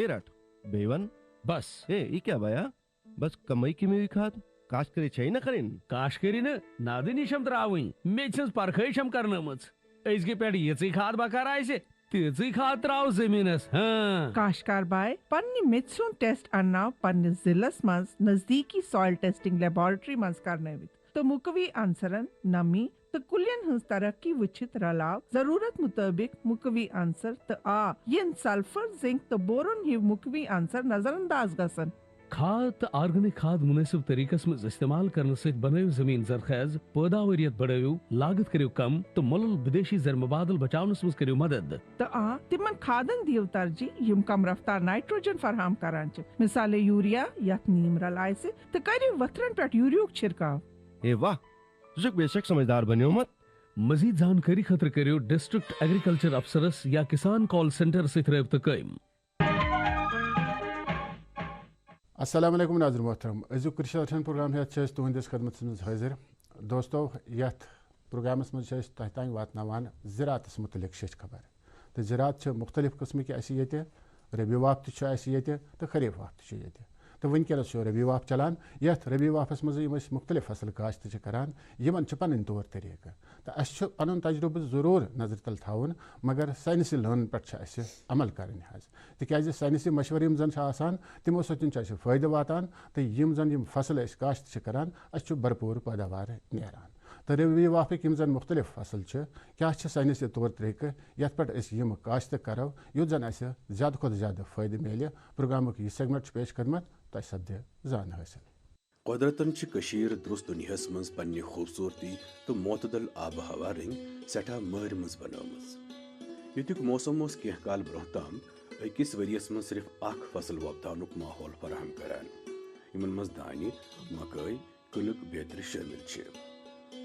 ये रट बेवन बस ये क्या बया बस कमाई की हुई खाद काश करे छे ना करें काश करिन नादनिशम त्रावई मेचस परखैशम करनमच अजके पेट यची खाद बकार आइसे तेजी खाद त्राव जमीनस हां काशकार बाय पन्नी मिथ्सुन टेस्ट अन्ना पन्नी जिलस मंज नजदीकी सॉइल टेस्टिंग लेबोरेटरी मंज करनवित तो मुकवी आंसरन नमी तो कुलियन हंस तरक्की वचित रलाव जरूरत मुताबिक मुकवी आंसर तो आ यन सल्फर जिंक तो बोरोन ही मुकवी आंसर नजरअंदाज गसन खाद तो ऑर्गेनिक खाद मुनासिब तरीकस में इस्तेमाल करने से बनायो जमीन जरखेज पैदावारियत बढ़ायो लागत करियो कम तो मुल्क विदेशी जर मुबादल बचावनस में करियो मदद तो आ तिमन खादन दियो तरजी यम कम रफ्तार नाइट्रोजन फराहम करान छ मिसाले यूरिया या नीम रलाय से तो करियो वथरन पेट यूरियो छिड़काव ए वाह तुझे बेशक समझदार बनियो मत मजीद जानकारी खतर करियो डिस्ट्रिक्ट एग्रीकल्चर अफसरस या किसान कॉल सेंटर से रब्ता कायम। अस्सलाम वालेकुम नाज़रीन मोहतरम अज़ुक कृषि दर्शन प्रोग्राम तुहंदिस खदमत मज हाजिर दोस्तों यथ प्रोग्रामस मज तह तान वातनावान ज़राअतस मुतलिक शेष खबर तो ज़राअत मुख्तलिफ किस्म की रबी वाप तो खरीफ वाप तो वनकस रबी वाप चलान यथ रबी वापस मज मुख्तलिफ फसल काश्त करान यमन पन तौर तरीक़ तो अस पन तजुर्बे ज़रूर नजर तल थवन मगर साइंसी लोन पे अमल कर तिक साइंसी मशवर जन तमो सत फ़ायदे वातान तो यम फसल काश्त करान अस भरपूर पैदावार नेरान तो रबी वापिक जन मुख्तलिफ फसल क्या साइंसी तौर तरीक़ ये पे काश्त करो युत जन ज़्यादा खुद ज़्यादा फ़ायदे मिले प्रोग्राम यह सेगमेंट पेश कर्मत तह सपदे जान हासिल कुदरतन दुरुस्त दुनियास मज पन्ने खूबसूरती तो मोतदल आब हवा रंग सठा महर मज बनौमज युक मौसम कह काल ब्रोह तम अकिस वरियस मज सिर्फ अख फसल वोपदानुक माहौल फराहम करान यमन मज दाने मकई कनुक बेतर शामिल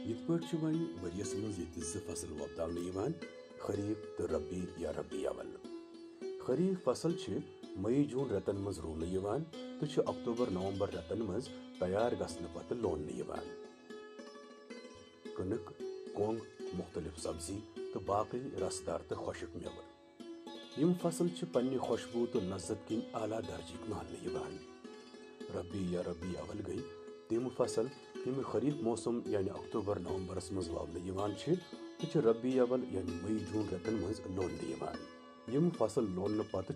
यथ पे वन वरियस मज ये फसल वोपदान खरीफ तो रबी या रबी अवल खरीफ फसल मई जून रतन मज रुन तो अक्टूबर नवंबर रतन मज तैयार गसन पत लोन कनक कोंग मुख्तलिफ सब्जी तो बाकी रसदार तो खुशक मेवर यम फसल पन्ने खुशबू तो लज्जत किन आला दर्जिक मान रबी या रबी अवल गई तम फसल यम खरीफ मौसम यानी अक्टूबर नवंबरस मज वावन तो रबी अवल यानी मई जून रतन मज लोन यम फसल लोन पत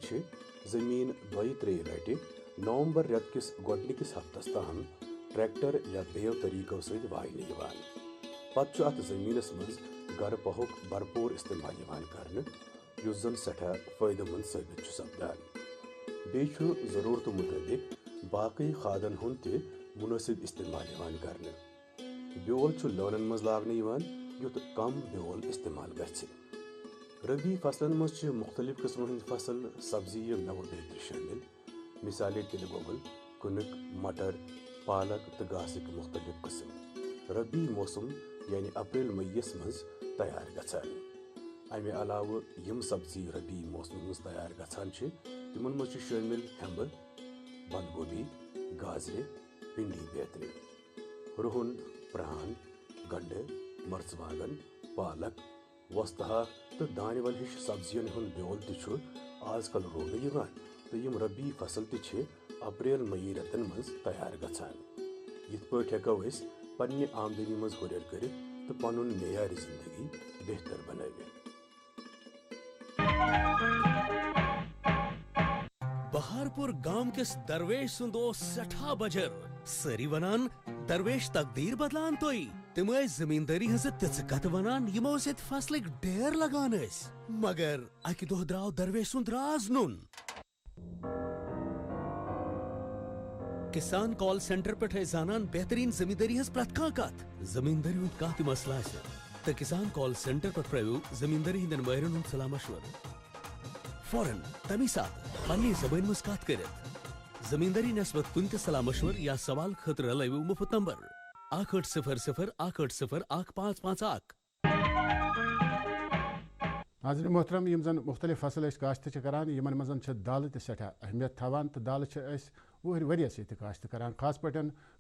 जमीन 2-3 लटि नवंबर रेत किस गोडनिकिस हफ्तस तहम ट्रैक्टर या बेयो तरीकों सत वायन पत अत जमीनस मज गर पहुक भरपूर इस्तेमाल कर युस जन सठा फायदेमंद साबित सपदान बे जरूरत मुताबिक बाकी खादन हुन ते मुनासिब इस्तेमाल कर ब्योल लोनन मज लागन युत कम ब्योल इस्तेमाल गछि रबी फसलन मज मुख्तलिफ किस्मों हंद फसल सब्जी मेव बेतर शामिल मिसाले तिल गोबल कनुक मटर पालक तो घासिक मुख्तलिफ किस्म रबी मौसम यानी अप्रैल मईस मज तैयार गछान अमे अलाव यम सब्जी रबी मौसम मज तैयार गछान तिमन मज शामिल हेम्ब बंद गोभी गाजरे भिंडी बेतरे रुहन प्रान गंडे मर्चवागन पालक वस्तहा तो दानवल हिश सब्जियन हुन ब्योल तु आजकल रोन तो यम रबी फसल ते अप्रैल मई रतन मज तैयार गछान यथ पे हेको पन्ने आमदनी मज हुर कर तो पनुन मेयार जिंदगी बेहतर बनावे। बहारपुर गांव किस दरवेश सुंदो सठा बजर सरी वनान दरवेश तकदीर बदलान तोई तम जमींदारी हज तिच कत वनान यमो सत फसलिक ढेर लगान मगर अकि दोह द्राव दरवेश सुंद राज नुन किसान कॉल सेंटर पे जानन बेहतरीन जमींदारी हज प्रत कत जमींदारी हुंद कत मसला तो किसान कॉल सेंटर पे प्रयो जमींदारी हिंदन महरन हुंद सलाह मशवर फौरन तमी साथ पन्नी जबान मज कत कर जमींदारी नस्बत कुन ते सलाह मशवर या सवाल खतर लयू मुफ्त नंबर 8800 180 1551। नाज़रीन मोहतरम यम जन मुख्तलिफ फसल काश्त करान यमन मजन दाल त सठा अहमियत थवान तो दाल वरियस ये काश्त करान खास पे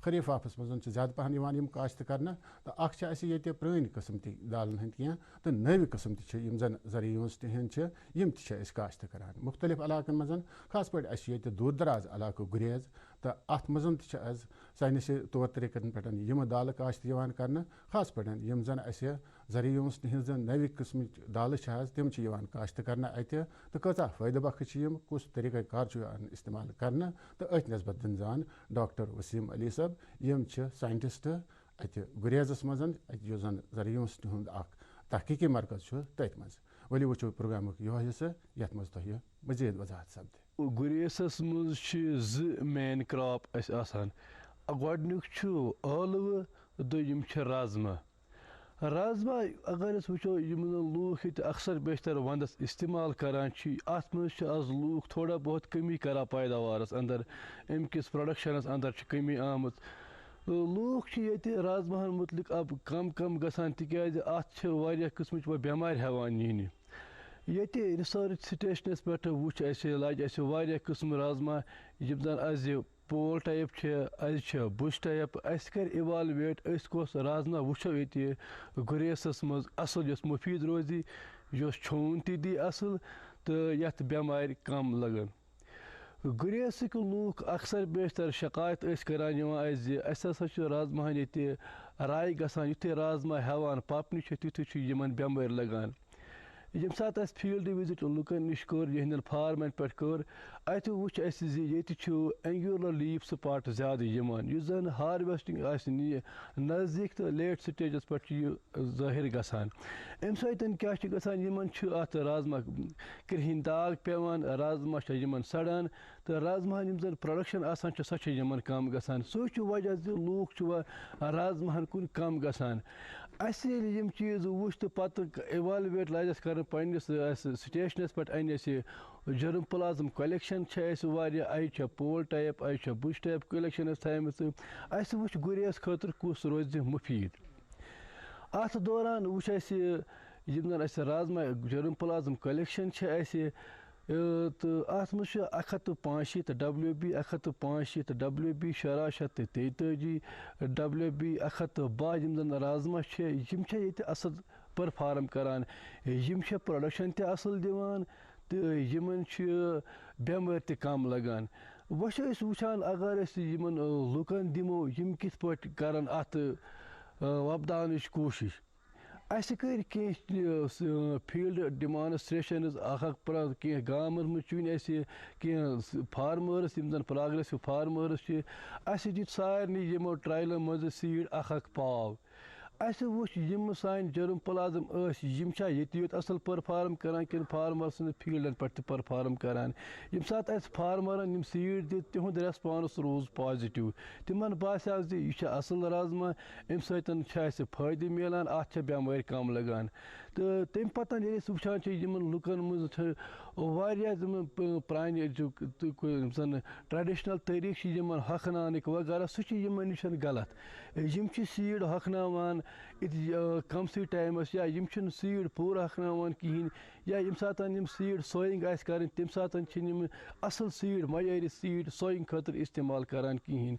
खरीफ आफस मजन ज़्यादा पहन काश्त करना तो ये पुरानी किस्म ती दालन हंद क्या तो नवी किस्म तम जन जरी यूंस तम काश्त करान मुख्तलिफ इलाकन मजन खास पे दूर दराज इलाक गुरेज तो अत मजन सानस तौर तरीकन पे दाल काश्त कर खास पे यम जन जरी यूंस हज नवी किस्म दाल तम काश्त कर तो कचा फ़ायदे बख्श कुछ तरीक़ा कार इस्तेमाल कर तो अथ नस्बत दिन जान डॉक्टर वसीम अली साहब यम साइंटिस्ट अत गुरेजस मजन जो जन जरी यूंस तहकीकी मरकज तथ मज वली वो प्रोग्राम यो हिस्सा ये मजीद वजाहत सपद गुरेसस मज मेन क्रॉप गोडनुक ٲलवٕ दोयम राजमा राजमा अगर वो लूख ये अक्सर बेशतर वंदस इस्तेमाल करान अत मज लूख थोड़ा बहुत कमी करान पैदावारस अंदर अमकिस प्रोडक्शनस अंदर कमी आम लूख ये राजमा मुतलिक अब कम कम गसान तिकाज अत किस्म बेमार हेवान नीन ये रिसर्च स्टेशनस पे वुच लज किस्म राजमा यम जन पोल टाइप बुश टाइप कर इवालवेट कस राजमा वो ये गुरेसस मज असल मुफीद रोजी छोन ती असल तो ये बेमार कम लगन गुरेसक लूख अक्सर बेशतर शिकायत करान राजमा ये राय गसान युथे राजमा हेवान पपन तुथे बेमार लगान यम सात फील्ड विजिट लुकन नश कर यहंदन फार्मन पे कर अत वुच ये एंगुलर लीफ स्पॉट ज़्यादा जन हार्वेस्टिंग नज़दीक तो लेट स्टेजस पे ज़ाहिर गसान अम सतन क्या अत राजमा कृहन दाग पेवान राजमा सड़ान तो राजमा जन प्रोडक्शन आसान सो कम गसान सो वजह लूख राजमा कुन कम गसान यम चीज़ वुच तो पत इवालवेट लजस कर पन्निस स्टेशनस पे अन germplasm collection pole type bush type collection थमस वुच गुरेस खतर कुस रोज मुफीद अत दौरान वुच राजमा जर्म प्लाज्म कलेक्शन तो अत मज 165 WB 165 WB 633 WB 110 जन राजमा ये असल परफार्म करान प्रोडक्शन ते असल दिवान तो यमन बेमार ते कम लगान वुचान अगर लुकन दिमो यम कित पट करन अत वपदान कोशिश कर फील्ड डिमॉन्स्ट्रेशन कह गाम चुन कह फार्मर्स जन प्रोग्रेसिव फार्मर्स दित सारे यमो ट्रायलों मज सीड पाव वुच यम सान जर्म प्लाज्म ये असल परफार्म करान कि फार्मर्स फील्डन पे परफार्म करान यम सात फार्मरन सीड दित तिहुंद रेस्पॉन्स रोज पॉजिटिव तिमन बास्याव यह असल राजमा अम सतन फायदे मिलान अत बेमार कम लगान तो तम पतन वुचान लुकन मज प्रान जन ट्रेडिशनल तरीक़ हखनान वगैरह सह नश गलत यम सीड हखनावान कम सी टाइमस या यम सीड पूरा हखनावान कहें या यम सात सीड सोइंग कर तम सात असल सीड मयारी सीड सोइंग खतर इस्तेमाल करान कहें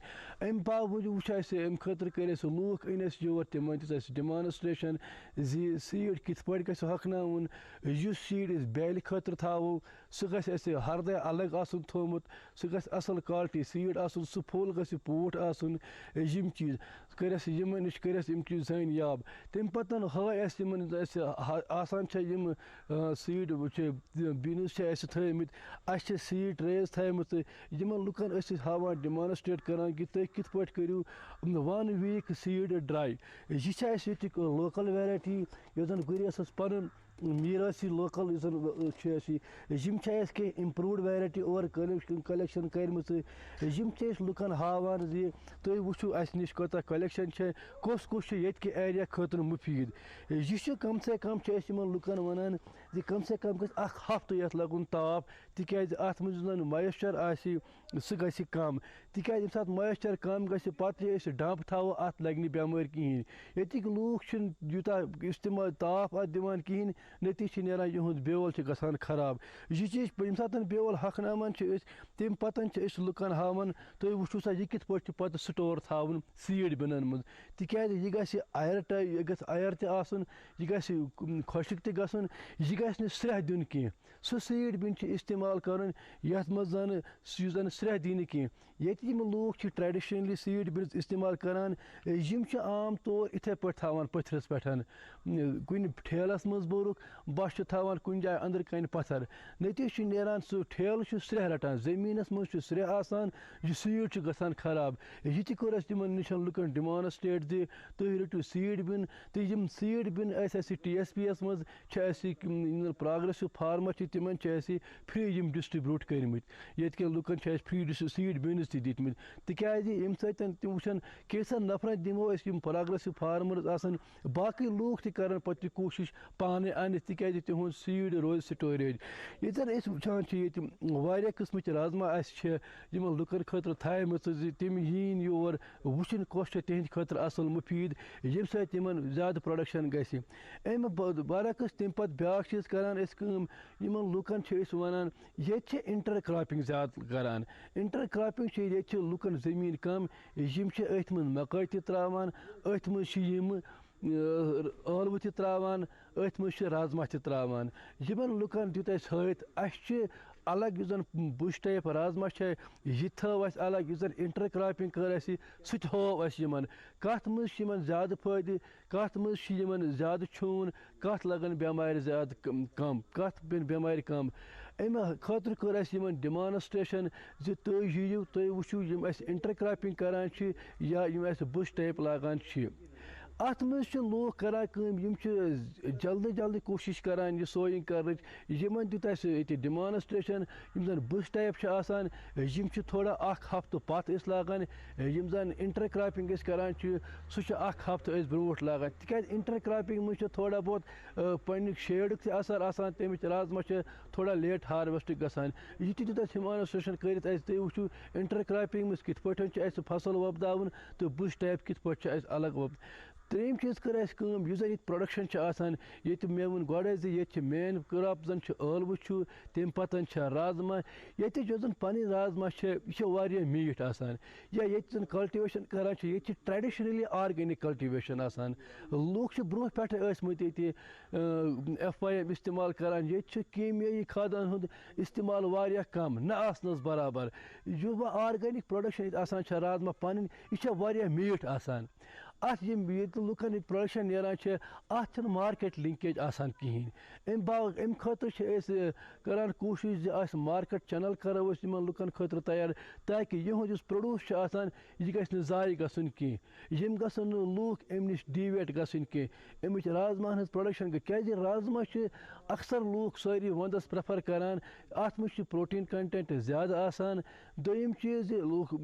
अम बावजूद वुच अम खतर कर लूख अन योर तम डिमॉन्स्ट्रेशन सीड कित पे गो हखनावन सीड बेल खतर थावो सह गि हरदे अलग आसन थोमुत सह गि असल क्वालिटी सीड आसन सह फुल गि पूट आसन यम चीज करस यमन नश करस यम चीज सन याब तम पतन हाय आसान यम सीड बीन्स थमित अस सीड ट्रेज थमत यमन लुकन हावान डिमॉन्स्ट्रेट करान कि तुम कित पे करू 1 वीक सीड ड्राई यह लोकल वेराइटी यन गुरेसस पन मीरासी लोकल यम कह इम्प्रूवड वेराइटी और कलेक्शन करम लुकन हावान जी तुम वुचु अस नश कोता कलेक्शन कस ये एरिया खतर मुफीद यह कम से कम लुकन वनान कम से कम गि हफ्त ये लगुन ताप तिकाज अत मज मॉइस्चर सह गژھِ कम तिकैازِ येमہِ साथ मॉइस्चर कम गژھِ पत्ہٕ अस डंप थاوو अत लग्ہِ नہٕ बेमारी कहिनी येतिक लूक छुन यूताह इस्तेमाल ताप अत दिवान कहिनी नतीज छ नेरान यहुंद बेवल छ गसान खराब यह चीज येमि साथ बेवल हखनामान छ अस तम पतन छ अस लुकन हावन तुम वुचू सा यह कित पट पत स्टोर थावन सीड बिनन मज तिकैازِ यह गژھِ आयर टाइप यह गژھِ आयर ते आसन यह गژھِ खुशक ते गसन यह गژھِ नہٕ स्रेह दिन कह सह सीड बिन छ इस्तेमाल करन यथ मज जन यह जन स्रेह दिन कह ये लूक ट्रेडिशनली सीड बिन इस्तेमाल करान यम आम तौर इथे पे थावान पत्थरस पे कुन ठेलस मज बोरुक बस थावान कुन जाए अंदर कन पत्थर नतीज नेरान सह ठेल स्रेह रटान जमीनस मज स्रेह आसान यह सीड गसान खराब यह तक तिमन निशन लुकन डिमॉन्स्ट्रेट दि तुम रटू सीड बिन तो यम सीड बिन TSP मज प्रोग्रेसिव फार्मर तिमन फ्री यम डिस्ट्रीब्यूट कर्मत ये लुकन फ्री सीड बिन्स दितम तिकैازِ यम सतन तम वुचन कैसन नफरन दिमो यम प्रोग्रेसिव फार्मर्स आसन बाकी लूक तक पत्त कोशिश पाने अन तिकैازِ तिहुंद सीड रोज स्टोरेज ये वुचान ये किस्म राजमा यमन लुकन खतर थामत तम यीन योर वुचन कस तिहंद खतर असल मुफीद यम सतन ज्यादा प्रोडक्शन गि अम बरक्स तम पे ब्या चीज करान यमन लुकन वन ये इंटर क्रॉपिंग ज्यादा करान इंटर क्रॉपिंग ये लुकन जमीन कम यम अथ मज मकई त्रावान अथ मज ٲलवٕ tہِ تراوان अथ मज राजमा tہِ तरावान यमन लुकन दित अस अलग यु बुश टाइप राजमा यह थव अलग यु इंटर क्रॉपिंग कर सह हव यमन कत मज ज्यादा फायदे कत मज ज्यादा छून कत लगन बेमार ज्यादा कम कत बेमार कम अमे खतर कर यमन डिमॉन्स्ट्रेशन तुम यीयू तुम वुचू यम इंटर क्रॉपिंग करान या यम बुश टाइप लागान अत मज लूक करान यम जल्दी जल्दी कोशिश करान यह सोइंग कर यमन दित डिमॉन्स्ट्रेशन यम जन बुश टाइप आसान यम थोड़ा हफ्त पत लागान यम जन इंटर क्रॉपिंग करान सह हफ्त ब्रोट लागान तिकैازِ इंटर क्रॉपिंग मज थोड़ा बहुत पन्ने शेड ते असर आसान तमिच राजमा थोड़ा लेट हार्वेस्ट गसान यह दित डिमॉन्स्ट्रेशन कर तुम वुचू इंटर क्रॉपिंग मज कित पे फसल वोपदावन तो बुश टाइप कित पे अलग वोप त्रेम चीज कर जन प्रोडक्शन ये मे वो गोड़े ये मेन क्रॉप जन ٲlवٕ तम पतन राजमा ये जन पन राजमा यह मीठ आसान या ये जन कल्टिवेशन करान ये ट्रेडिशनली ऑर्गेनिक कल्टिवेशन आसान लूक ब्रोह पे FIM इस्तेमाल करान ये कीमियाई खादन हुंद इस्तेमाल वारिया कम न आसनस बराबर जो ऑर्गेनिक प्रोडक्शन आसान राजमा पन यह मीठ आसान अत ये लुकन प्रोडक्शन नेरान अत मार्केट लिंकेज आसान कहें अम खतर करान कोशिश मार्केट चैनल करो लुकन खतर तैयार ताकि यह प्रोड्यूस आसान यह गि जाय गसन कह यम गसन लूक अम नश डिवेट गसन कह अमिच राजमा हज प्रोडक्शन क्या राजमा अक्सर लूक सारी वंदस प्रेफर करान अत मज प्रोटीन कंटेंट ज्यादा आसान दोयम चीज लूक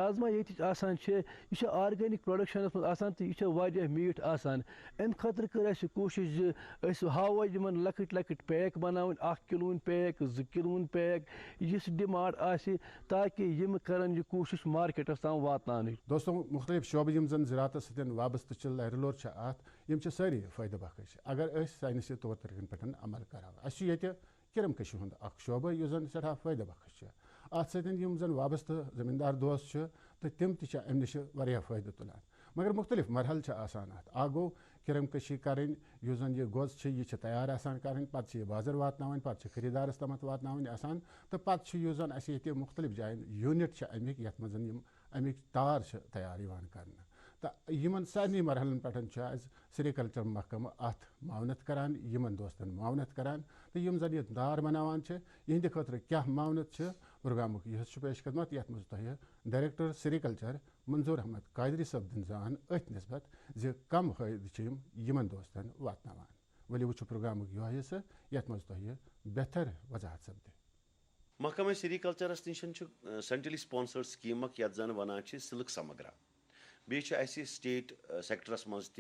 राजमा ये आसान यह ऑर्गेनिक प्रोडक्शन मज आसान तो यह मीठ आसान अम खतर कर कोशिश हाव यमन लकट लकट पैक बनावन 1 किलोन पैक 2 किलोन पैक इस डिमांड आसि ताकि यम करन यह कोशिश मार्केटस तम वातनान। दोस्तों मुख्तलिफ शोबे यम जन ज़राअत सतन वाबस्त लहरलोर यम सारी फ़ायदे बख्श अगर साइंसी तौर तरीकन पे अमल करो ये किरम कशी हुंद शोबे यु जन सठा फ़ायदे बख्श अत सतन जन वाबस्त ज़मींदार दोस्त तो तम तम नश फ़ायदे तुलान मगर मुख्तलिफ मरहल आसान आ गो किरम कशी करें यु जन यह गोज यह तैयार आसान करें पे बाजार वातनावन पे खरीदारस तमत वातनावन आसान तो पे यु जन ये मुख्तलिफ जायन यूनिट अमिक ये मज अमिक तार तैयार कर तो यमन सारे मरहलन पे सेरिकल्चर महकम अत मावनत करान यमन दोस्तन मावनत करान तो यम जन यह तार बनावान यहंद खतर क्या मावनत प्रोग्राम यह पेश खदमत ये मज डायरेक्टर सेरिकल्चर मंजूर अहमद कादरी सब दिन जान अथ नस्बत जे कम फायदे यमन दोस्तन वातनावान वली वो प्रोग्राम यह हिस्सा ये मज बेहतर वजाहत सपदे महकमा सेरिकल्चरस निशन सेंट्रली स्पॉन्सर्ड स्कीम ये जन वन सिल्क समग्रा बेस स्टेट सेक्टरस मज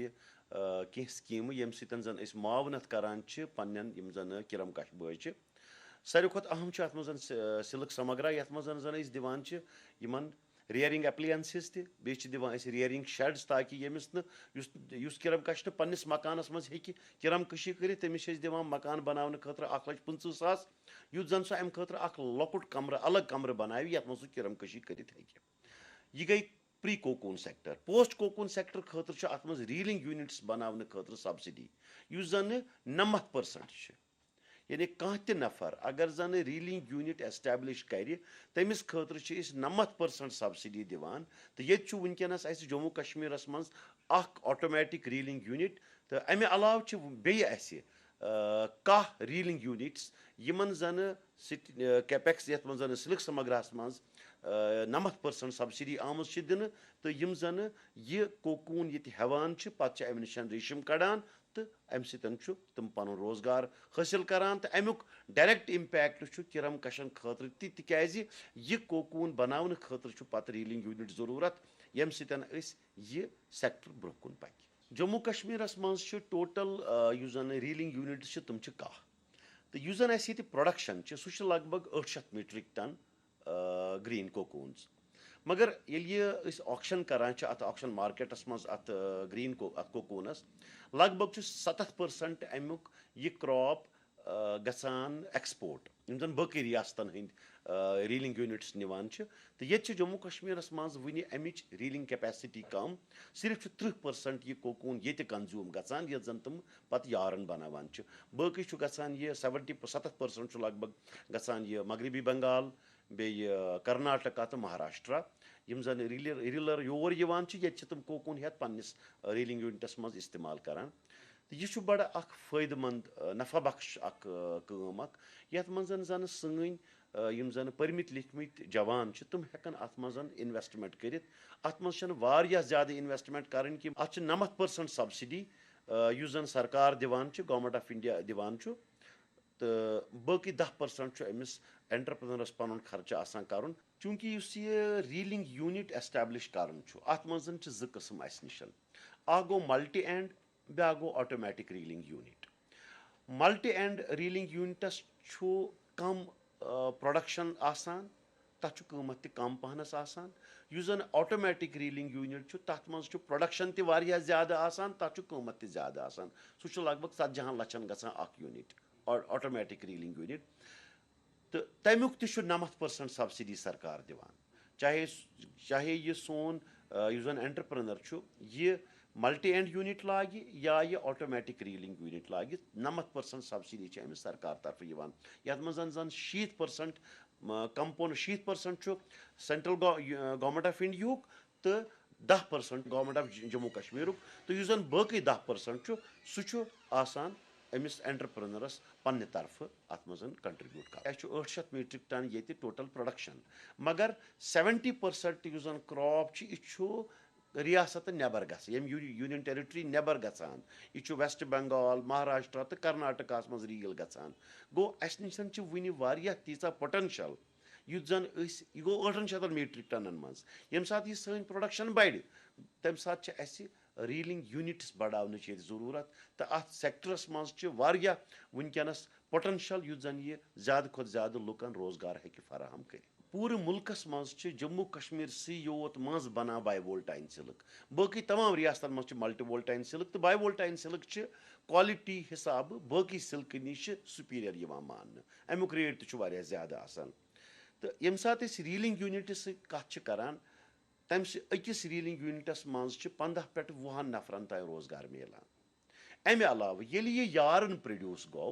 कह स्कीम यम सतन जन मावनत करान पन्न यम जन किरम कश बॉय सारे खोत अहम छ अथ मज सिल्क समग्रा यथ मज जन अस दिवान छ यमन रियरिंग एप्लायंसेस ते बेच दिवान अस रियरिंग शेड्स ताकि यमिस न युस किरम कश न पन्निस मकानस मज हेकि किरम कशी करित तमिस अस दिवान मकान बनावने खतर 1,50,000 युत जन सो अम खतर अख लकुट कमर अलग कमर बनाव यथ मज किरम कशी करित हेकि यह गई pre cocoon sector post cocoon sector खतर छ अथ मज रीलिंग यूनिट्स बनावने खतर सब्सिडी युस जन 90% यानी कह त नफर अगर जन रीलिंग यूनिट एस्टेब्लिश कर तमिस खतर 90% सब्सिडी दिवान तो ये वनकस जम्मू कश्मीर मज ऑटोमेटिक रीलिंग यूनिट तो अमे अलाव बे कह रीलिंग यूनिट्स यमन जन कैपेक्स ये जन सिल्क समग्रास मज 90% सब्सिडी आम दिन तो यम जन यह कोकून ये हेवान पे अम निश रेशम कड़ान तो अम सम पन रोजगार हासिल करान तो अमुक डायरेक्ट इम्पैक्ट किरम कशन खतर तिज यह कोकून बनाने खतर पत रीलिंग यूनिट जरूरत यम यह सेक्टर ब्रोह कुन पक जम्मू कश्मीर मज टोटल जन रीलिंग यूनिट तम कह तो जन अस प्रोडक्शन सह लगभग 800 मीट्रिक टन ग्रीन कोकून्स मगर ये ऑक्शन करान अत ऑक्शन मार्केटस मज अत ग्रीन कोकूनस लगभग 70% अमुक यह क्रॉप गसान एक्सपोर्ट जन बकी रियासतन हंद रीलिंग यूनिट्स निवान तो ये जम्मू कश्मीर मज वन अमिच रीलिंग कैपेसिटी कम सिर्फ 30% यह कोकून ये कंज्यूम गसान ये जन तुम पत यारन बनावान बकी गसान यह 70% लगभग गसान यह मगरबी बंगाल बे कर्नाटका तो महाराष्ट्र यम जन रीलर योर ये तुम कोकून हेत पन्निस रीलिंग यूनिटस मज इस्तेमाल करान तो यह बड़ा अख फायदेमंद नफा बख्श अख काम अख यथ मज जन सैन यम जन परमित लिखमित जवान तुम हेकन अत मज इन्वेस्टमेंट करित अत मज वारिया ज्यादा इन्वेस्टमेंट करन कि अत 90% सब्सिडी युस जन सरकार दिवान गवर्नमेंट ऑफ इंडिया दिवान तो बाकी 10% अमिस एंटरप्रेन्योरस पन खर्च आसान कर चूंकि यह रीलिंग यूनिट एस्टेब्लिश करन अत मज जो किस्म अस निश गो मल्टी एंड ब्या गो automatic reeling unit multi end reeling यूनिटस कम प्रोडक्शन आसान तथ कीमत त कम पहनस आसान युस जन ऑटोमेटिक रीलिंग यूनिट तथ मज प्रोडक्शन त ज्यादा आसान तथ कीमत त ज्यादा आसान सह लगभग 70 लक्षन गसान यूनिट और ऑटोमेटिक रीलिंग यूनिट तो तमुक त 90% सब्सिडी सरकार दिवान चाहे यह सोन जन एंटरप्रेन्योर यह मल्टी एंड यूनिट लागे या यह ऑटोमेटिक रीलिंग यूनिट लागे 90% सब्सिडी अमिस सरकार तरफ यथ मज जन 70% कंपोन 70% सेंट्रल गवर्नमेंट ऑफ इंडिया तो 10% गवर्नमेंट ऑफ जम्मू कश्मीर तो यह जन बाकी 10% सह आसान अमिस एंटरप्रेन्योरस पन्ने तरफ अत मज कंट्रीब्यूट कर 800 मीट्रिक टन ये टोटल प्रोडक्शन मगर 70% जन क्रॉप यह रियासत नबर गम यूनियन टेरिटरी नबर गसान यह वेस्ट बंगाल महाराष्ट्र तो कर्नाटका मज रील गसान गो अस निश वन तीचा पोटेंशियल युत जन यह गो 800 मीट्रिक टनन मज यम साथ यह सन प्रोडक्शन बढ़ तम साथ रीलिंग यूनिट्स बढ़ाने जरूरत तो अत सेक्टरस मज वनकस पोटेंशियल युत जन यह ज्यादा खुद ज्यादा लुकन रोजगार हेकि फराहम कर पूरे मुल्कस मज जम्मू कश्मीर सी योत मज बना बाई वोल्टाइन सिल्क बाकी तमाम रियासतन मज मल्टी वोल्टाइन सिल्क तो बाई वोल्टाइन सिल्क क्वालिटी हिसाब बाकी सिल्क नश सुपीरियर मान अमुक रेट तो ज्यादा आसान तो यम साथ रीलिंग यूनिट कत करान तम अकिस रीलिंग यूनिटस मज 15 पे 20 नफरन तय रोजगार मिलान अमे अलाव ये यारन प्रोड्यूस गो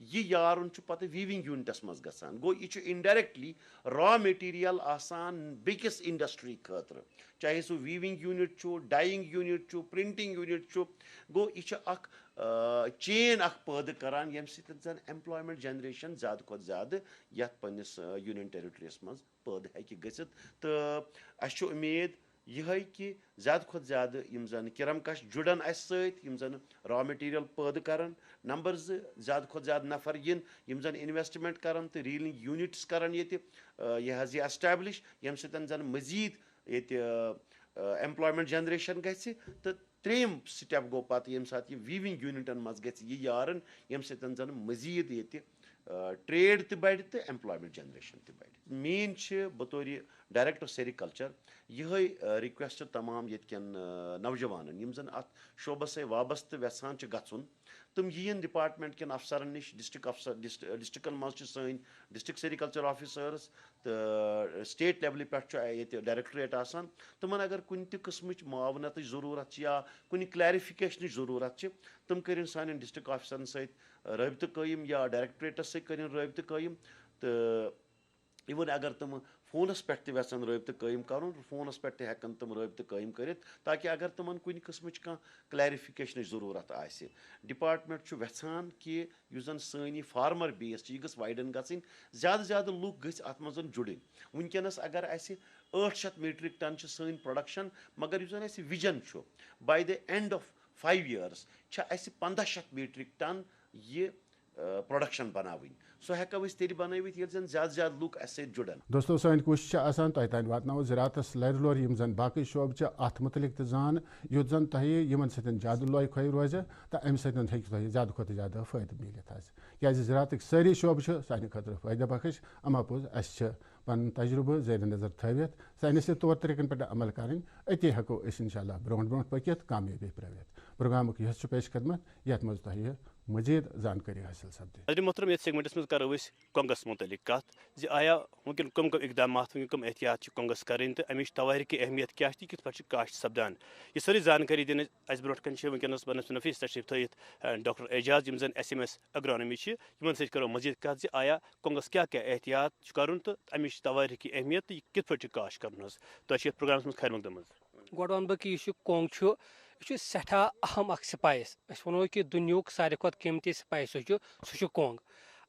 यह यारन पे वीविंग यूनिटस मज गसान गो यह इनडायरेक्टली रॉ मटीरियल आसान बेकिस इंडस्ट्री खतर चाहे सह weaving unit dyeing unit printing unit गो यह चेन पैदा करान यम जन एम्प्लॉयमेंट जनरेशन ज्यादा खुद ज्यादा यथ पन्निस यूनियन टेरिटरीस मज पैदा हेकि गसित तो अस उम्मीद यह कि ज्यादा खुद ज्यादा यम जन किरम कश जुड़न अस सम जन रॉ मटीरियल पैदा करान नंबर ज्यादा खुद ज्यादा नफर yin यम जन इन्वेस्टमेंट करान तो रीलिंग यूनिट्स करान ये यह एस्टेब्लिश यम जन मजीद ये एम्प्लॉयमेंट जनरेशन गि तो त्रेम स्टेप गो पे यम साथ वीविंग यूनिटन मज गि यारन यम जन मजीद ये ट्रेड तہِ बڑِ تہٕ ایمپلایمنٹ جنریشن تہِ بڑِ مین چھِ بطور ڈایریکٹر سیریکلچر یِہے رِکویسٹ تمام ییٚتہِ کٮ۪ن نوجوانن یِم زن اتھ شوبس سۭتۍ وابستہٕ یژھان چھِ گژھُن تِم یِیِن ڈپارٹمنٹ کٮ۪ن افسرن نِش ڈسٹرکن منٛز چھِ سٲنۍ ڈسٹرک سیریکلچر آفیسٲرٕس تہٕ سٹیٹ لیولہِ پٮ۪ٹھ چھُ ییٚتہِ ڈایریکٹوریٹ آسان تِمن اگر کُنہِ تہِ قٕسمٕچ معاونتٕچ ضروٗرت چھِ یا کُنہِ کلیرِفِکیشنٕچ ضروٗرت چھِ تِم کٔرِنۍ سانٮ۪ن ڈسٹرک آفیسرن سۭتۍ رٲبطہٕ قٲیِم یا ڈایریکٹوریٹس سۭتۍ کٔرِنۍ رٲبطہٕ قٲیِم تہٕ اِوٕن اگر تِم فونس پٮ۪ٹھ تہِ یژھن رٲبطہٕ قٲیِم کرُن فونس پٮ۪ٹھ تہِ ہٮ۪کن تِم رٲبطہٕ قٲیِم کٔرِتھ تاکہِ اگر تِمن کُنہِ قٕسمٕچ کانٛہہ کلیرِفِکیشنٕچ ضروٗرت آسہِ ڈپارٹمنٹ چھُ یژھان کہِ یُس زن سٲنۍ یہِ فارمر بیس چھِ یہِ گٔژھ وایڈن گژھٕنۍ زیادٕ زیادٕ لُکھ گٔژھۍ اتھ منٛز جُڑٕنۍ وٕنکیٚنس اگر اَسہِ 800 میٖٹرِک ٹن چھِ سٲنۍ پروڈکشن مگر یُس زن اَسہِ وِجن چھُ by the end of 5 years چھِ اَسہِ 1500 میٖٹرِک ٹن یہِ پروڈکشن بناوٕنۍ سۄ ہٮ۪کو أسۍ تیٚلہِ بنٲوِتھ ییٚلہِ زن زیادٕ زیادٕ لُکھ اَسہِ سۭتۍ جُڑن دوستو سٲنۍ کوٗشِش چھِ آسان تۄہہِ تانۍ واتناوو زِراعتس لرِ لورِ یِم زن باقٕے شعبہٕ چھِ اتھ مُتعلِق تہِ زان یُتھ زن تۄہہِ یِمن سۭتۍ زیادٕ لوے کھوے روزِ تہٕ امہِ سۭتۍ ہیٚکہِ تۄہہِ زیادٕ کھۄتہٕ زیادٕ فٲیدٕ میٖلِتھ حظ کیازِ زِراعتٕکۍ سٲری شعبہٕ چھِ سانہِ خٲطرٕ فٲیدٕ بخش اما پوٚز اَسہِ چھِ پنُن تجرُبہٕ زیرِ نظر تھٲوِتھ ساینسی طور طریٖقن پٮ۪ٹھ عمل کرٕنۍ أتی ہٮ۪کو أسۍ انشاء اللہ برونٛٹھ برونٛٹھ پٔکِتھ کامیٲبی پرٛٲوِتھ پروگرامُک یہِ چھُ پیش خدمت یتھ منٛز تۄہہِ مزیٖد زانکٲری حٲصِل سپدِ حضرت محترم یتھ سیگمنٹس منٛز کرو أسۍ کۄنٛگس مُتعلق کتھ زِ آیا وٕنکٮ۪ن کم کم اقدامات وٕنکٮ۪ن کم احتیاط چھِ کۄنٛگس کرٕنۍ تہٕ امِچ توٲریٖخی اہمیت کیاہ چھِ کِتھ پٲٹھۍ چھِ کاشت سپدان یہِ سٲرٕے زانکٲری دِنہٕ اسہِ برونٛٹھ کنہِ چھِ وٕنکٮ۪نس بنس نفیٖس تشریٖف تھٲیِتھ ڈاکٹر اعجاز یِم زن SMS اگرانمی چھِ یِمن سۭتۍ کرو مزیٖد کتھ زِ آیا کۄنٛگس کیاہ کیاہ احتیاط چھُ کرُن تہٕ امِچ توٲریٖخی اہمیت تہٕ یہِ کِتھ پٲٹھۍ چھِ کاشت کرُن حظ تۄہہِ چھِ یتھ پروگرامس منٛز خیر مقدم حظ گۄڈٕ وَنہٕ بہٕ کہِ یُس یہِ کۄنٛگ چھُ یہِ چھُ سٮ۪ٹھاہ اہم اکھ سپایس أسۍ وَنو کہِ دُنیہُک ساروی کھۄتہٕ قۭمتی سپایس یُس چھُ سُہ چھُ کۄنٛگ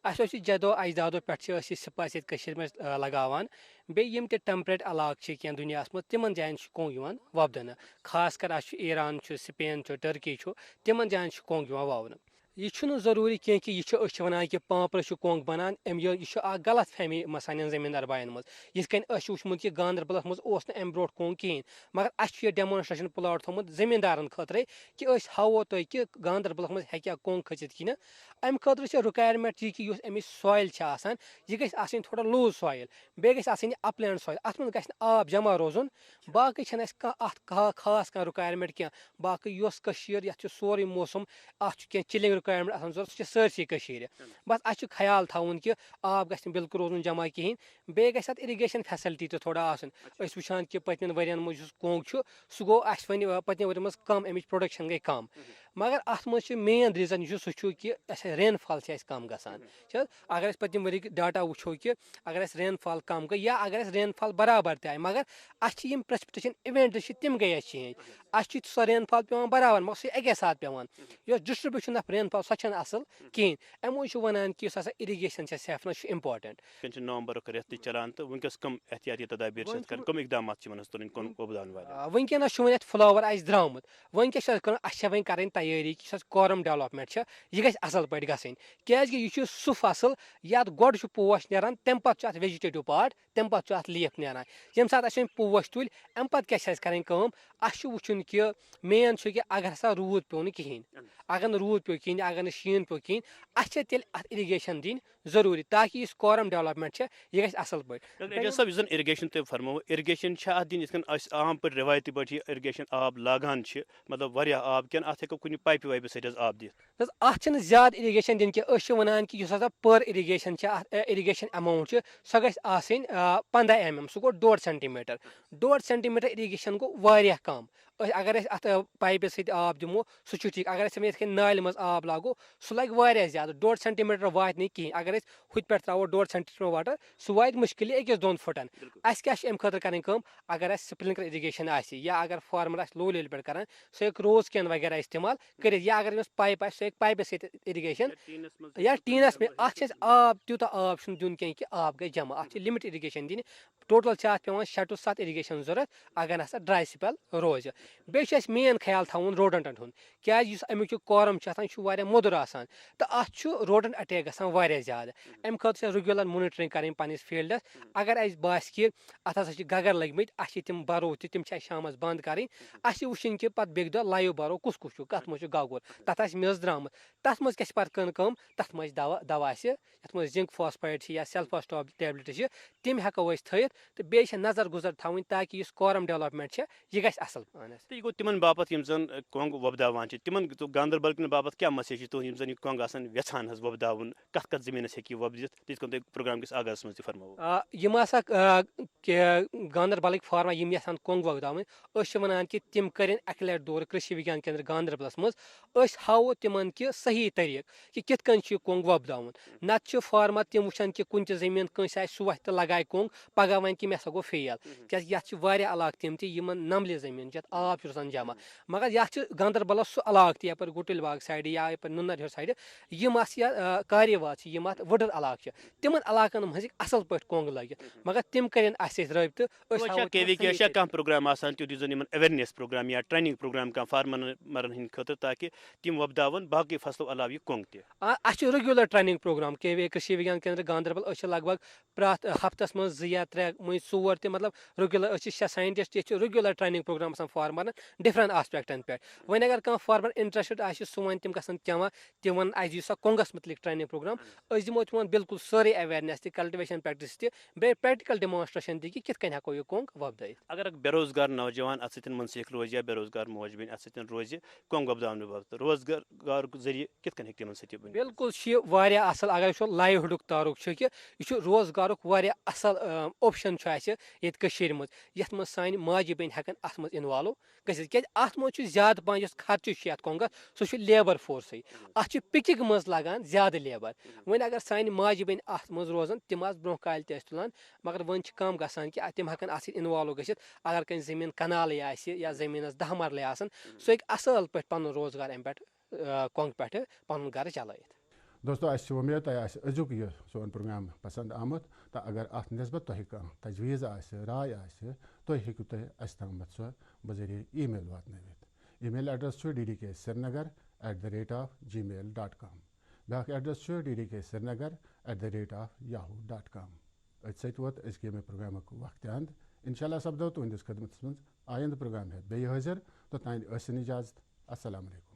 اَسہِ اوس یہِ جدو اجدادو پٮ۪ٹھ چھِ أسۍ یہِ سپایس ییٚتہِ کٔشیٖر منٛز لگاوان بیٚیہِ یِم تہِ ٹیمپریٹ علاقہٕ چھِ کینٛہہ دُنیاہس منٛز تِمن جاین چھُ کۄنٛگ یِوان وۄپدنہٕ خاص کر اَسہِ چھُ ایران چھُ سپین چھُ ٹرکی چھُ تِمن جاین چھُ کۄنٛگ یِوان وونہٕ یہِ چھُنہٕ ضروٗری کینٛہہ کہِ یہِ چھِ أسۍ چھِ وَنان کہِ پانٛپرٕ چھُ کۄنٛگ بَنان یہِ چھُ اکھ غلط فہمی سانٮ۪ن زٔمیٖندار بایَن منٛز یِتھ کٔنۍ أسۍ چھُ وٕچھمُت کہِ گاندربلس منٛز اوس نہٕ اَمہِ برونٛٹھ کۄنٛگ کِہینۍ مگر اَسہِ چھُ یہِ ڈیمانسٹریشن پٕلاٹ تھوٚمُت زٔمیٖندارن خٲطرٕ کہِ أسۍ ہاوو تۄہہِ کہِ گاندربلس منٛز ہیٚکیٛاہ کۄنٛگ کھٔژِتھ کِنہٕ اَمہِ خٲطرٕ چھِ رُکایرمنٹ یہِ کہِ یُس اَمِچ سویِل چھِ آسان یہِ گژھِ آسٕنۍ تھوڑا لوٗز سویِل بیٚیہِ گژھِ آسٕنۍ یہِ اپلینڈ سویِل اَتھ منٛز گژھِ نہٕ آب جمع روزُن باقٕے چھنہٕ اَسہِ کانٛہہ اَتھ خاص کانٛہہ رُکایرمنٹ کینٛہہ باقٕے یۄس کٔشیٖر یَتھ چھُ سورُے موسم اَتھ چھُ کینٛہہ چِلِنٛگ رُکایرمنٹ آسان ضوٚرتھ سُہ چھِ سٲرسٕے کٔشیٖرِ بس اَسہِ چھُ خیال تھاوُن کہِ آب گژھِ نہٕ بِلکُل روزُن جمع کِہینۍ بیٚیہِ گژھِ اَتھ اِرِگیشن فیسلٹی تہِ تھوڑا آسٕنۍ أسۍ وٕچھان کہِ پٔتمٮ۪ن ؤرین منٛز یُس کۄنٛگ چھُ سُہ گوٚو اَسہِ وۄنۍ پٔتمٮ۪ن ؤرین منٛز کم اَمِچ پرٛوڈکشن گٔے کم مگر اَتھ منٛز چھُ مین ریٖزن یُس سُہ چھُ کہِ اَسہِ رین فال چھِ اَسہِ کم گژھان چھِ حظ اگر أسۍ پٔتمہِ ؤرِیِکۍ ڈاٹا وٕچھو کہِ اگر اَسہِ رین فال کم گٔے یا اگر اَسہِ رین فال برابر تہِ آیہِ مگر اَسہِ چھِ یِم پرٛسپِٹیشن اِوینٹٕس چھِ تِم گٔے اَسہِ چینج اَسہِ چھِ سۄ رین فال پیٚوان برابر مگر سُہ اَکے ساتہٕ پیٚوان یۄس ڈِسٹربیوٗشن آف رین فال سۄ چھنہٕ اَصٕل کِہینۍ اَمہِ موٗجوٗب چھُ وَنان کہِ یُس ہسا اِرِگیشن چھِ سیفنس چھُ اِمپاٹنٹ وٕنکٮ۪ن چھُ نومبرُک رٮ۪تھ تہِ چلان تہٕ وٕنکٮ۪س کم احتیاطی تدابیٖر چھِ اَتھ کرٕنۍ کم اقدامات چھِ یِمن حظ تُلٕنۍ کۄنٛگ وۄپداون والٮ۪ن وٕنکیٚنس چھُ وۄنۍ اَتھ فٕلاوَر اَسہِ درٛامُت وۄنۍ کیاہ چھِ اَسہِ کَرُن اَسہِ چھےٚ وۄنۍ کَرٕنۍ تیٲری کہِ یُس کورم ڈیولپمنٹ چھِ یہِ گژھِ اَصٕل پٲٹھۍ گژھٕنۍ کیازِ کہِ یہِ چھُ سُہ فصٕل یَتھ گۄڈٕ چھُ پوش نیران تَمہِ پَتہٕ چھُ اَتھ ویجِٹیٹِو پارٹ تَمہِ پَتہٕ چھُ اَتھ لیف نیران ییٚمہِ ساتہٕ اَسہِ وۄنۍ پوش تُلۍ اَمہِ پَتہٕ کیاہ چھِ اَسہِ کَرٕنۍ کٲم اَسہِ چھُ وٕچھُن کہِ مین چھُ کہِ اگر ہسا روٗد پیوٚو نہٕ کِہینۍ اگر نہٕ روٗد پیوٚو کِہینۍ اگر نہٕ شیٖن پیوٚو کِہینۍ اَسہِ چھِ تیٚلہِ اَتھ اِرِگیشن دِنۍ ضروٗری تاکہِ یُس کورم ڈیولپمنٹ چھِ یہِ گژھِ اَصٕل پٲٹھۍ صٲب یُس زن اِرِگیشن تۄہہِ فرموو اِرِگیشن چھا اَتھ دِنۍ یِتھ کٔنۍ أسۍ عام پٲٹھۍ رِوایتی پٲٹھۍ یہِ اِرِگیشن آب لاگان چھِ مطلب واریاہ آب کِنہٕ اَتھ ہیٚکو کُنہِ پایپہِ وایپہِ سۭتۍ حظ آب دِتھ اَتھ چھِنہٕ زیادٕ اِرِگیشن دِنۍ کینٛہہ أسۍ چھِ وَنان کہِ یُس ہسا پٔر اِرِگیشن چھِ اَتھ اِرِگیشن ایماوُنٹ چھِ سۄ گژھِ آسٕنۍ 15 mm سُہ گوٚو 1.5 سینٹیمیٖٹر 1.5 سینٹیمیٖٹر اِرِگیشن گوٚو واریاہ کم اگر أسۍ اَتھ پایپہِ سۭتۍ آب دِمو سُہ چھُ ٹھیٖک اگر أسۍ یِتھ کٔنۍ نالہِ منٛز آب لاگو سُہ لگہِ واریاہ زیادٕ 1.5 سینٹیمیٖٹر واتہِ نہٕ کِہینۍ اگر أسۍ ہُتہِ پٮ۪ٹھ تراوو 1.5 سینٹیمیٖٹر واٹر سُہ واتہِ مُشکِلی 1-2 فٕٹن اَسہِ کیاہ چھِ اَمہِ خٲطرٕ کَرٕنۍ کٲم اگر اَسہِ سپرنکلر اِرِگیشن آسہِ یا اگر فارمر آسہِ لو لیولہِ پٮ۪ٹھ کران سُہ ہیٚکہِ روز کین وغیرہ استعمال کٔرِتھ یا اگر أمِس پایپ آسہِ سُہ ہیٚکہِ پایپہِ سۭتۍ اِرِگیشن یا ٹیٖنس منٛز اَتھ چھِ اَسہِ آب تیوٗتاہ آب چھُنہٕ دیُن کیٚنٛہہ کہِ آب گژھِ جمع اَتھ چھِ لِمِٹ اِرِگیشن دِنۍ ٹوٹل چھِ اَتھ پیٚوان 6 to 7 اِرِگیشن ضوٚرتھ اگر ہسا ڈراے سپیل روزِ बेस मेन ख्याल थवन रोडेंटन हुन क्या अमुक कॉरम मोदुर आसान तो अत रोडेंट अटैक गसान ज्यादा अमि खतर रेगुलर मॉनिटरिंग करें पन्निस फील्डस अगर अस बास कि अत हसा गगर लगमित तम बरो तम शाम बंद करें वुन कि पत बेक दह लाइव बरो कुस कुस कत मज गगुर तथ मेज द्रामत तथ मज क्या पे तथ मज दवा ये जिंक फॉस्फाइड या सेल्फास टैबलेट तम हेको थत तो बे नजर गुजर थवन ताकि कॉरम डेवलपमेंट यह गि असल तो यह गो तिमन बापत यम जन कोंग वोपदावान तिमन गांदरबल कन बापत क्या मैसेज तुम जन कोंग आसान यछान हज वोपदावन कत कत जमीन हेकि वोपदित तित कन प्रोग्राम किस आगाज मज फरमाओ यम हसा गांदरबल फार्मा यम यछान कोंग वोपदावन वन कि तिम करें अक लट दौर कृषि विज्ञान केंद्र गांदरबलस मज हावो तिमन कि सही तरीक कि कित कन कोंग वोपदावन नत फार्मा तिम वुचान कि कुन जमीन कंस सुह तो लगाए कोंग पगह वन कि मे सा गो फेल क्या ये इलाक तम नमल जमीन आब रोजान जमा मगर ये गांदरबल सह इलाक तप गुटिल बाग साइड या नुनर हिर साइड यम कार्यवाद यम वडर इलाक तिमन इलाकन मज असल पे कोंग लगित मगर तिम करें रबित प्रोग्राम अवेयरनेस प्रोग्राम या ट्रेनिंग प्रोग्राम फार्मरन हंद खतर ताकि तिम वोपदावन बाकी फसलों अलाव यह कोंग तह रेगुलर ट्रेनिंग प्रोग्राम के कृषि विज्ञान केंद्र गांदरबल लगभग प्रत हफ्तस मज 2 या 3 मज 4 त मतलब रेगुलर 6 साइंटिस्ट ये रेगुलर ट्रेनिंग प्रोग्राम फार्मरन डिफरेंट आस्पेक्टन पे वन अगर कह फार्मर इंटरेस्टेड सह वन तम गसन जमा तम वन अस सा कोंगस मुतलिक ट्रेनिंग प्रोग्राम दिमो तमन बिल्कुल सारे अवेयरनेस त कल्टिवेशन प्रैक्टिस बे प्रैक्टिकल डेमोन्स्ट्रेशन दी कि कित कन हेको यह कोंग वोपदायित अगर बेरोजगार नौजवान अत सतन मुंसलिक रोज या बेरोजगार मौजबीन अत सतन रोज कोंग वोपदावन बाबत रोजगार जरिए कित कन हेक तिमन सत बिल्कुल असल अगर वो लाइवहुड तारुक कि यह रोजगार असल ऑप्शन ये मज ये मज सान माजि बेन हेकन अत मज इन्वॉल्व गसित क्या अत मज ज्यादा पहन यस खर्च अत कोंगस सह लेबर फोर्स अत पिकिंग मज लगान ज्यादा लेबर वन अगर सान माजि बेन अत मज रोजान तम ब्रोह काल तुलान मगर वन कम गसान कि तम हेकन अत इन्वॉल्व गसित अगर कहीं जमीन कनाल या जमीन 10 मरल आसन सह हेक असल पे पन रोजगार अम पे कोंग पे पन घर चलायित दोस्तों अस उम्मीद तुम अजुक यह सोन प्रोग्राम पसंद आमुत तो अगर अत नस्बत तुह तजवीज़ राय तुम हेकु तम सह बजरिए ईमेल वात email address ddksrinagar@gmail.com back address ddksrinagar@yahoo.com अत वोत अमे प्रोग्राम वक्त अंद इंशाल्लाह सपदो तुंदिस खदमत मज आयंद प्रोग्राम है बे हाजिर तो तान इजाज़त अस्सलाम वालेकुम।